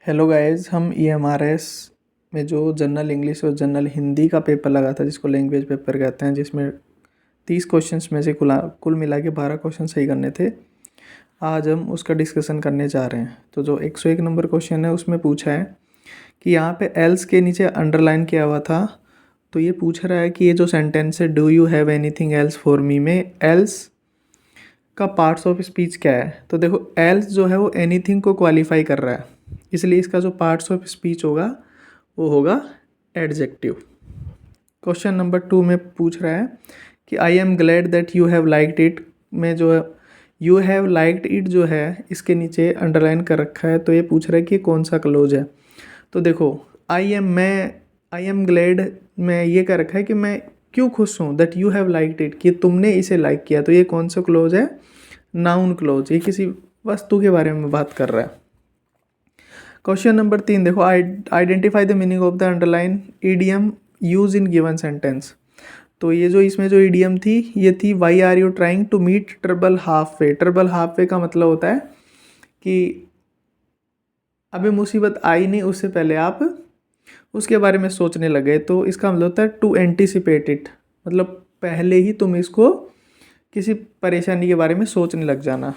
Hello guys, हम EMRS में जो जनरल इंग्लिश और जनरल हिंदी का पेपर लगा था जिसको लैंग्वेज पेपर कहते हैं, जिसमें 30 क्वेश्चंस में से कुल मिला के 12 क्वेश्चन सही करने थे। आज हम उसका डिस्कशन करने जा रहे हैं। तो जो 101 नंबर क्वेश्चन है उसमें पूछा है कि यहाँ पे एल्स के नीचे अंडरलाइन किया हुआ था। तो ये पूछ रहा है कि ये जो सेंटेंस है do you have anything else for me में एल्स का पार्ट्स ऑफ स्पीच क्या है। तो देखो एल्स जो है वो एनीथिंग को क्वालिफाई कर रहा है, इसलिए इसका जो पार्ट्स ऑफ स्पीच होगा वो होगा एडजेक्टिव। क्वेश्चन नंबर 2 में पूछ रहा है कि I am glad that you have liked it में जो है यू हैव लाइक्ड इट जो है इसके नीचे अंडरलाइन कर रखा है। तो ये पूछ रहा है कि कौन सा क्लोज है। तो देखो आई एम ग्लैड में ये कर रखा है कि मैं क्यों खुश हूँ, that you have liked it कि तुमने इसे लाइक किया। तो ये कौन सा क्लोज है? Noun close. ये किसी वस्तु के बारे में बात कर रहा है। क्वेश्चन नंबर 3 देखो identify the meaning of the underline idiom use in given sentence. तो ये जो इसमें जो ईडियम थी ये थी why are you trying to meet trouble half way. Trouble half way का मतलब होता है कि अभी मुसीबत आई नहीं उससे पहले आप उसके बारे में सोचने लगे। तो इसका मतलब होता है टू एंटिसिपेट इट, मतलब पहले ही तुम इसको किसी परेशानी के बारे में सोचने लग जाना।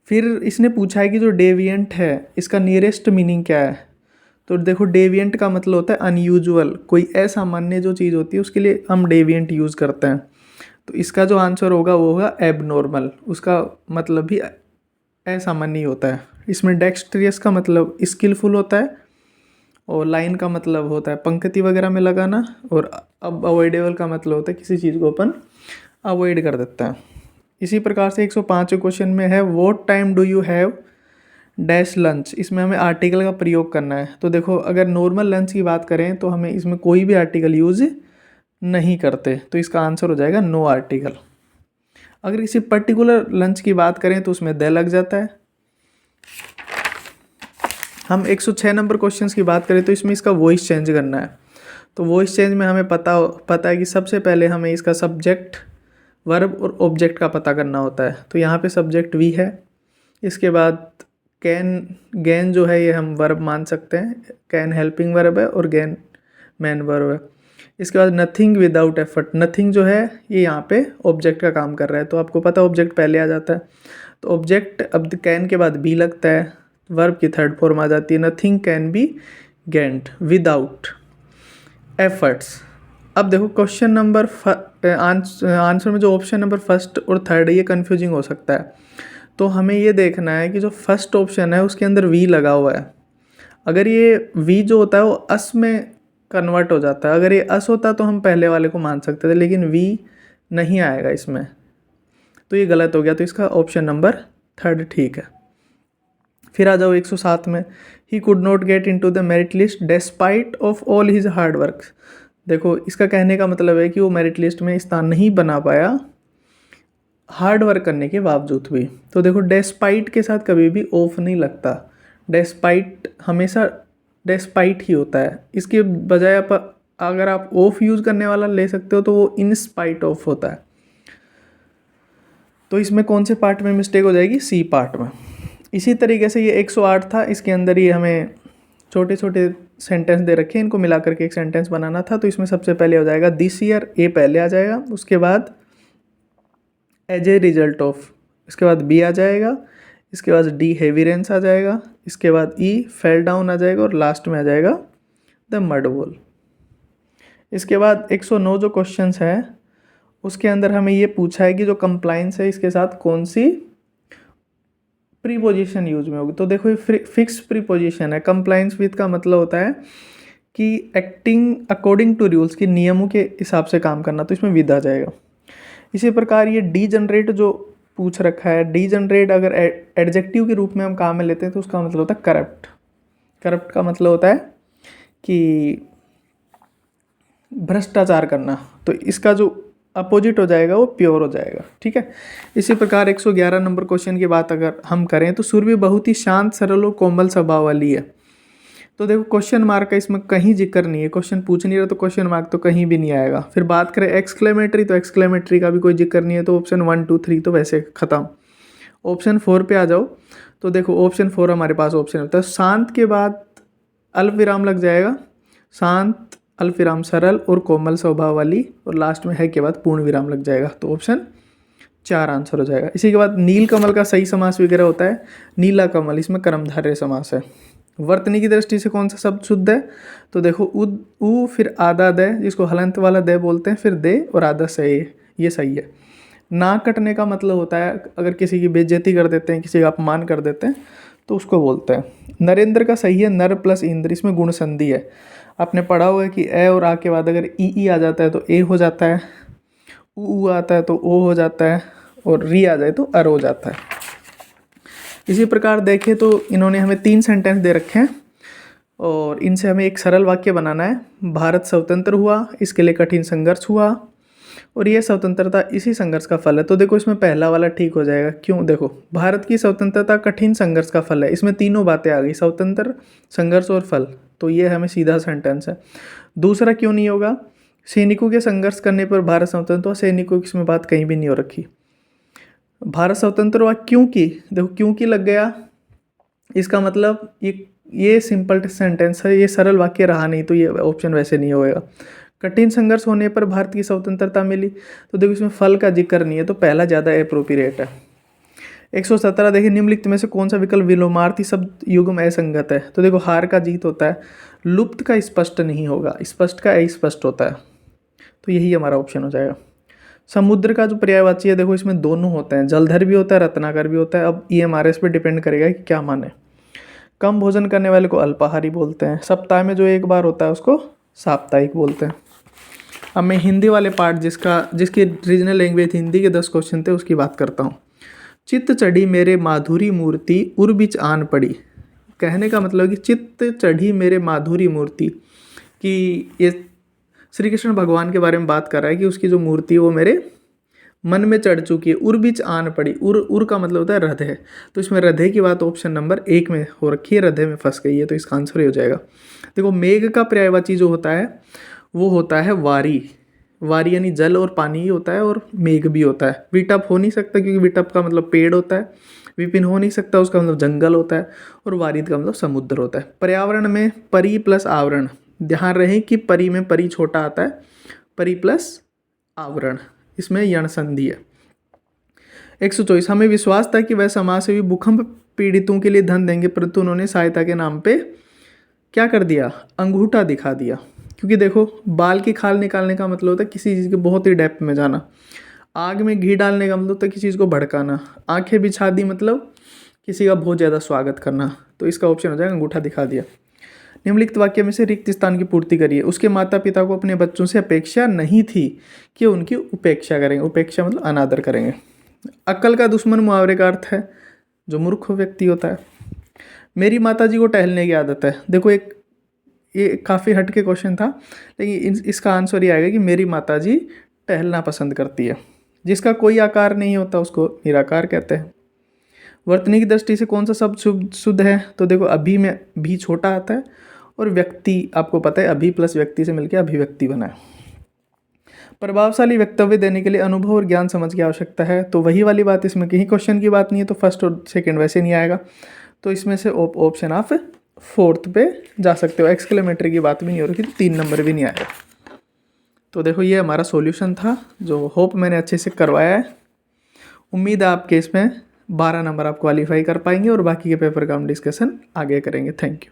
फिर इसने पूछा है कि जो डेविएंट है इसका नियरेस्ट मीनिंग क्या है। तो देखो डेविएंट का मतलब होता है अनयूजुअल, कोई असामान्य जो चीज़ होती है उसके लिए हम डेविएंट यूज़ करते हैं। तो इसका जो आंसर होगा वो होगा एबनॉर्मल। उसका मतलब भी असामान्य ही होता है। इसमें डेक्स्ट्रियस का मतलब स्किलफुल होता है और लाइन का मतलब होता है पंक्ति वगैरह में लगाना, और अब अवॉइडेबल का मतलब होता है किसी चीज़ को अपन अवॉइड कर देता है। इसी प्रकार से 105 क्वेश्चन में है what time do you have dash lunch. इसमें हमें आर्टिकल का प्रयोग करना है। तो देखो अगर नॉर्मल लंच की बात करें तो हमें इसमें कोई भी आर्टिकल यूज़ नहीं करते, तो इसका आंसर हो जाएगा नो आर्टिकल। अगर किसी पर्टिकुलर लंच की बात करें तो उसमें द लग जाता है। हम 106 नंबर क्वेश्चन की बात करें तो इसमें इसका वॉइस चेंज करना है। तो वॉइस चेंज में हमें पता है कि सबसे पहले हमें इसका सब्जेक्ट वर्ब और ऑब्जेक्ट का पता करना होता है। तो यहाँ पे सब्जेक्ट वी है, इसके बाद गैन जो है ये हम वर्ब मान सकते हैं, कैन हेल्पिंग वर्ब है और गैन मैन वर्ब है। इसके बाद नथिंग विदाउट एफर्ट, नथिंग जो है ये यहाँ पे ऑब्जेक्ट का काम कर रहा है। तो आपको पता ऑब्जेक्ट पहले आ जाता है। तो ऑब्जेक्ट अब कैन के बाद बी लगता है, वर्ब की थर्ड फॉर्म आ जाती है। Nothing can be Gantt without efforts. अब देखो क्वेश्चन नंबर आंसर में जो ऑप्शन नंबर फर्स्ट और थर्ड है ये कन्फ्यूजिंग हो सकता है। तो हमें ये देखना है कि जो फर्स्ट ऑप्शन है उसके अंदर वी लगा हुआ है। अगर ये वी जो होता है वो अस में कन्वर्ट हो जाता है। अगर ये अस होता तो हम पहले वाले को मान सकते थे, लेकिन वी नहीं आएगा इसमें, तो ये गलत हो गया। तो इसका ऑप्शन नंबर थर्ड ठीक है। फिर आ जाओ 107 में, he could not get into the merit list despite of all his hard work. देखो इसका कहने का मतलब है कि वो मेरिट लिस्ट में स्थान नहीं बना पाया हार्ड वर्क करने के बावजूद भी। तो देखो डेस्पाइट के साथ कभी भी ऑफ नहीं लगता, डेस्पाइट हमेशा डेस्पाइट ही होता है। इसके बजाय आप अगर आप ऑफ यूज़ करने वाला ले सकते हो तो वो इन स्पाइट ऑफ होता है। तो इसमें कौन से पार्ट में मिस्टेक हो जाएगी? सी पार्ट में। इसी तरीके से ये 108 था, इसके अंदर ही हमें छोटे छोटे सेंटेंस दे रखे हैं, इनको मिला करके एक सेंटेंस बनाना था। तो इसमें सबसे पहले हो जाएगा दिस ईयर, ए पहले आ जाएगा, उसके बाद एज ए रिजल्ट ऑफ, इसके बाद बी आ जाएगा, इसके बाद डी हेवी रेन्स आ जाएगा, इसके बाद ई फेल डाउन आ जाएगा और लास्ट में आ जाएगा द मड वॉल। इसके बाद 109 जो क्वेश्चंस है उसके अंदर हमें ये पूछा है कि जो कंप्लायंस है इसके साथ कौन सी प्रीपोजिशन यूज में होगी। तो देखो ये फिक्स प्रीपोजिशन है। कंप्लायंस विद का मतलब होता है कि एक्टिंग अकॉर्डिंग टू रूल्स, की नियमों के हिसाब से काम करना, तो इसमें विद आ जाएगा। इसी प्रकार ये डी जनरेट जो पूछ रखा है, डी जनरेट अगर एडजेक्टिव के रूप में हम काम में लेते हैं तो उसका मतलब होता है करप्ट। करप्ट का मतलब होता है कि भ्रष्टाचार करना, तो इसका जो अपोजिट हो जाएगा वो प्योर हो जाएगा। ठीक है। इसी प्रकार 111 नंबर क्वेश्चन की बात अगर हम करें तो सुरभि बहुत ही शांत, सरल और कोमल स्वभाव वाली है। तो देखो क्वेश्चन मार्क का इसमें कहीं जिक्र नहीं है, क्वेश्चन पूछ नहीं रहा तो क्वेश्चन मार्क तो कहीं भी नहीं आएगा। फिर बात करें एक्सक्लेमेटरी, तो एक्सक्लेमेटरी का भी कोई जिक्र नहीं है, तो ऑप्शन 1 2 3 तो वैसे ख़त्म। ऑप्शन 4 पे आ जाओ तो देखो ऑप्शन 4 हमारे पास ऑप्शन होता है, शांत के बाद अल्प विराम लग जाएगा, शांत अल्प विराम सरल और कोमल स्वभाव वाली, और लास्ट में है के बाद पूर्ण विराम लग जाएगा। तो ऑप्शन 4 आंसर हो जाएगा। इसी के बाद नील कमल का सही समास वगैरह होता है नीला कमल, इसमें कर्मधारय समास है। वर्तनी की दृष्टि से कौन सा शब्द शुद्ध है, तो देखो उ फिर आधा दे, जिसको हलंत वाला दे बोलते हैं, फिर दे और आधा से, ये सही है। ना कटने का मतलब होता है अगर किसी की बेइज्जती कर देते हैं, किसी का अपमान कर देते हैं, तो उसको बोलते हैं। नरेंद्र का सही है नर प्लस इंद्र, इसमें गुण संधि है। आपने पढ़ा हुआ है कि ए और आ के बाद अगर ई आ जाता है तो ए हो जाता है, उ आता है तो ओ हो जाता है, और री आ जाए तो अर हो जाता है। इसी प्रकार देखें तो इन्होंने हमें 3 सेंटेंस दे रखे हैं और इनसे हमें एक सरल वाक्य बनाना है। भारत स्वतंत्र हुआ, इसके लिए कठिन संघर्ष हुआ, और यह स्वतंत्रता इसी संघर्ष का फल है। तो देखो इसमें पहला वाला ठीक हो जाएगा। क्यों, देखो भारत की स्वतंत्रता कठिन संघर्ष का फल है, इसमें तीनों बातें आ गई, स्वतंत्र, संघर्ष और फल, तो ये हमें सीधा सेंटेंस है। दूसरा क्यों नहीं होगा, सैनिकों के संघर्ष करने पर भारत स्वतंत्र हुआ, सैनिकों की इसमें बात कहीं भी नहीं हो रखी। भारत स्वतंत्र हुआ क्योंकि, देखो क्योंकि लग गया, इसका मतलब ये सिंपल सेंटेंस है, ये सरल वाक्य रहा नहीं, तो ये ऑप्शन वैसे नहीं होएगा। कठिन संघर्ष होने पर भारत की स्वतंत्रता मिली, तो देखो इसमें फल का जिक्र नहीं है, तो पहला ज़्यादा एप्रोप्रिएट है। 117 देखिए निम्नलिखित में से कौन सा विकल्प विलोमार्थी शब्द युग्म असंगत है, तो देखो हार का जीत होता है, लुप्त का स्पष्ट नहीं होगा, स्पष्ट का अस्पष्ट होता है, तो यही हमारा ऑप्शन हो जाएगा। समुद्र का जो पर्यायवाची है, देखो इसमें दोनों होते हैं, जलधर भी होता है, रत्नाकर भी होता है। अब EMRS पे डिपेंड करेगा कि क्या माने। कम भोजन करने वाले को अल्पाहारी बोलते हैं, सप्ताह में जो एक बार होता है उसको साप्ताहिक बोलते हैं। अब मैं हिंदी वाले पार्ट जिसकी रीजनल लैंग्वेज हिंदी के 10 क्वेश्चन थे उसकी बात करता हूँ। चित्त चढ़ी मेरे माधुरी मूर्ति उर बिच आन पड़ी, कहने का मतलब कि चित्त चढ़ी मेरे माधुरी मूर्ति, कि ये श्री कृष्ण भगवान के बारे में बात कर रहा है कि उसकी जो मूर्ति है वो मेरे मन में चढ़ चुकी है। उर बिच आन पड़ी, उर का मतलब होता है हृदय, तो इसमें हृदय की बात ऑप्शन नंबर 1 में हो रखी है, हृदय में फंस गई है, तो इसका आंसर ही हो जाएगा। देखो मेघ का पर्यायवाची जो होता है वो होता है वारी, वारी यानी जल और पानी ही होता है, और मेघ भी होता है। विटप हो नहीं सकता क्योंकि विटप का मतलब पेड़ होता है, विपिन हो नहीं सकता उसका मतलब जंगल होता है, और वारिद का मतलब समुद्र होता है। पर्यावरण में परी प्लस आवरण, ध्यान रहे कि परी में परी छोटा आता है, परी प्लस आवरण, इसमें यण संधि है। 124 हमें विश्वास था कि वह समाज सेवी भूकंप पीड़ितों के लिए धन देंगे, परंतु उन्होंने सहायता के नाम पे क्या कर दिया, अंगूठा दिखा दिया। क्योंकि देखो बाल की खाल निकालने का मतलब होता है किसी चीज़ के बहुत ही डेप्थ में जाना, आग में घी डालने का मतलब होता है किसी चीज़ को भड़काना, आंखें बिछा दी मतलब किसी का बहुत ज़्यादा स्वागत करना, तो इसका ऑप्शन हो जाएगा अंगूठा दिखा दिया। निम्नलिखित वाक्य में से रिक्त स्थान की पूर्ति करिए। उसके माता पिता को अपने बच्चों से अपेक्षा नहीं थी कि उनकी उपेक्षा करेंगे, उपेक्षा मतलब अनादर करेंगे। अक्ल का दुश्मन मुहावरे का अर्थ है जो मूर्ख व्यक्ति होता है। मेरी माताजी को टहलने की आदत है, देखो ये काफ़ी हटके क्वेश्चन था, लेकिन इसका आंसर ये आएगा कि मेरी माताजी टहलना पसंद करती है। जिसका कोई आकार नहीं होता उसको निराकार कहते हैं। वर्तनी की दृष्टि से कौन सा शब्द शुद्ध है, तो देखो अभी में भी छोटा आता है, और व्यक्ति आपको पता है अभी प्लस व्यक्ति से मिलकर अभिव्यक्ति बना है। प्रभावशाली वक्तव्य देने के लिए अनुभव और ज्ञान समझ की आवश्यकता है, तो वही वाली बात, इसमें कहीं क्वेश्चन की बात नहीं है, तो फर्स्ट और सेकंड वैसे नहीं आएगा, तो इसमें से ऑप्शन आप 4th पे जा सकते हो। एक्सक्लेमेटरी की बात भी नहीं हो रही, 3 नंबर भी नहीं आएगा। तो देखो ये हमारा सॉल्यूशन था जो होप मैंने अच्छे से करवाया है। उम्मीद है आपके इसमें 12 नंबर आप क्वालिफाई कर पाएंगे, और बाकी के पेपर का हम डिस्कशन आगे करेंगे। Thank you.